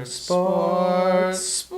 Sports.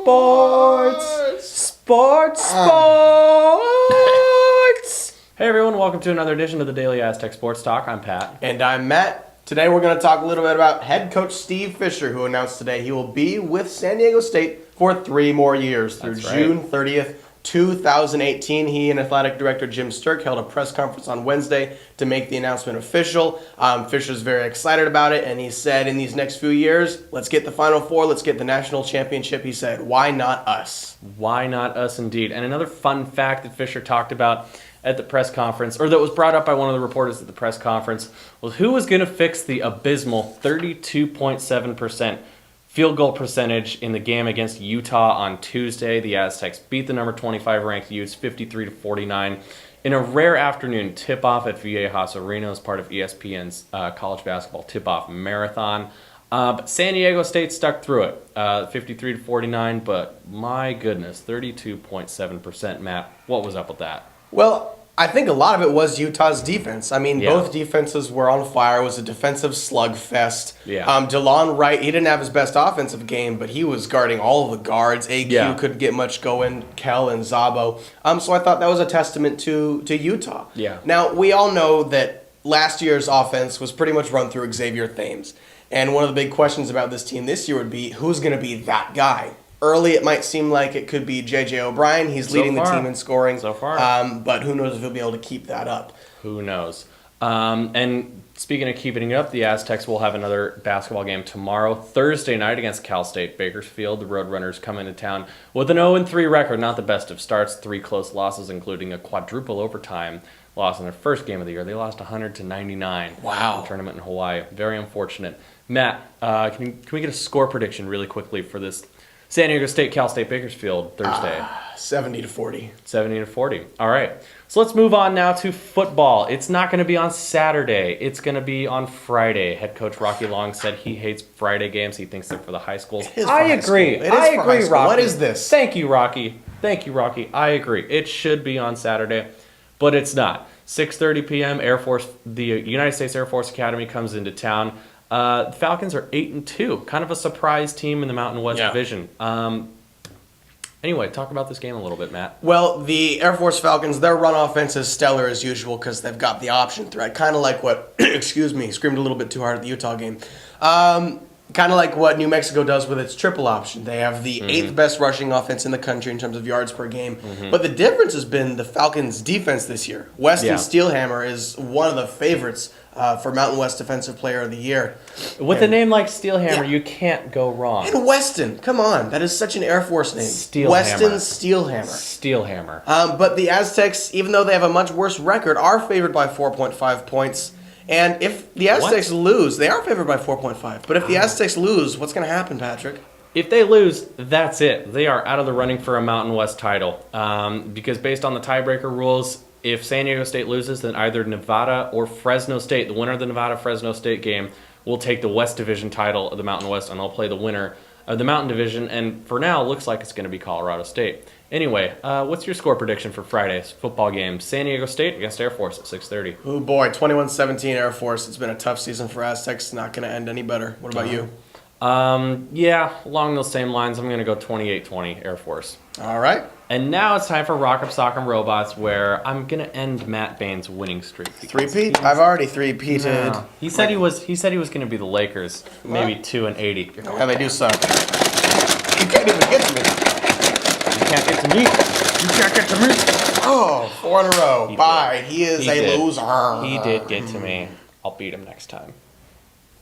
Hey everyone, welcome to another edition of the Daily Aztec Sports Talk. I'm Pat. And I'm Matt. Today we're going to talk a little bit about head coach Steve Fisher, who announced today he will be with San Diego State for 3 more years through June 30th, 2018. He and athletic director Jim Sturck held a press conference on Wednesday to make the announcement official. Fisher's very excited about it, and he said in these next few years, let's get the Final Four, let's get the national championship. He said, why not us? Why not us indeed? And another fun fact that Fisher talked about at the press conference, or that was brought up by one of the reporters at the press conference, was who was going to fix the abysmal 32.7% field goal percentage in the game against Utah on Tuesday. The Aztecs beat the number 25 ranked Utes 53-49 in a rare afternoon tip-off at Viejas Arena as part of ESPN's college basketball tip-off marathon. But San Diego State stuck through it, 53-49, but my goodness, 32.7%. Matt, what was up with that? Well, I think a lot of it was Utah's defense. I mean, both defenses were on fire. It was a defensive slugfest. DeLon Wright, he didn't have his best offensive game, but he was guarding all of the guards. AQ couldn't get much going, Kel and Zabo. So I thought that was a testament to Utah. Now, we all know that last year's offense was pretty much run through Xavier Thames. And one of the big questions about this team this year would be, who's going to be that guy? Early, it might seem like it could be J.J. O'Brien. He's leading the team in scoring. So far. But who knows if he'll be able to keep that up. Who knows? And speaking of keeping it up, the Aztecs will have another basketball game tomorrow, Thursday night against Cal State Bakersfield. The Roadrunners come into town with an 0-3 record, not the best of starts. 3 close losses, including a quadruple overtime loss in their first game of the year. They lost 100-99. Wow. In the tournament in Hawaii. Very unfortunate. Matt, can we get a score prediction really quickly for this San Diego State, Cal State Bakersfield Thursday? 70-40. 70-40. All right. So let's move on now to football. It's not going to be on Saturday. It's going to be on Friday. Head coach Rocky Long said he hates Friday games. He thinks they're for the high schools. I agree. I agree, Rocky. What is this? Thank you, Rocky. I agree. It should be on Saturday, but it's not. 6:30 p.m. The United States Air Force Academy comes into town. The Falcons are 8-2, kind of a surprise team in the Mountain West Division. Anyway, talk about this game a little bit, Matt. Well, the Air Force Falcons, their run offense is stellar as usual because they've got the option threat, kind of like what, screamed a little bit too hard at the Utah game. Kind of like what New Mexico does with its triple option. They have the 8th best rushing offense in the country in terms of yards per game. But the difference has been the Falcons' defense this year. Weston Steelhammer is one of the favorites for Mountain West Defensive Player of the Year. With a name like Steelhammer, you can't go wrong. And Weston, come on. That is such an Air Force name. Steelhammer. Weston Steelhammer. Steelhammer. But the Aztecs, even though they have a much worse record, are favored by 4.5 points. And if the Aztecs lose, they are favored by 4.5. But if the Aztecs lose, what's going to happen, Patrick? If they lose, that's it. They are out of the running for a Mountain West title. Because based on the tiebreaker rules, if San Diego State loses, then either Nevada or Fresno State, the winner of the Nevada-Fresno State game, will take the West Division title of the Mountain West, and they'll play the winner of the Mountain Division. And for now, it looks like it's going to be Colorado State. Anyway, what's your score prediction for Friday's football game? San Diego State against Air Force at 6:30. Oh boy, 21-17 Air Force. It's been a tough season for Aztecs. Not going to end any better. What about you? Along those same lines, I'm going to go 28-20 Air Force. All right. And now it's time for Rock 'em Sock'em Robots, where I'm going to end Matt Bain's winning streak. Three-peat? I've already three-peated. No. He said he was going to be the Lakers, maybe 2-80. Yeah, they do suck. You can't even get to me. You can't get to me. You can't get to me. Oh, 4 in a row. Bye. He is a loser. He did get to me. I'll beat him next time.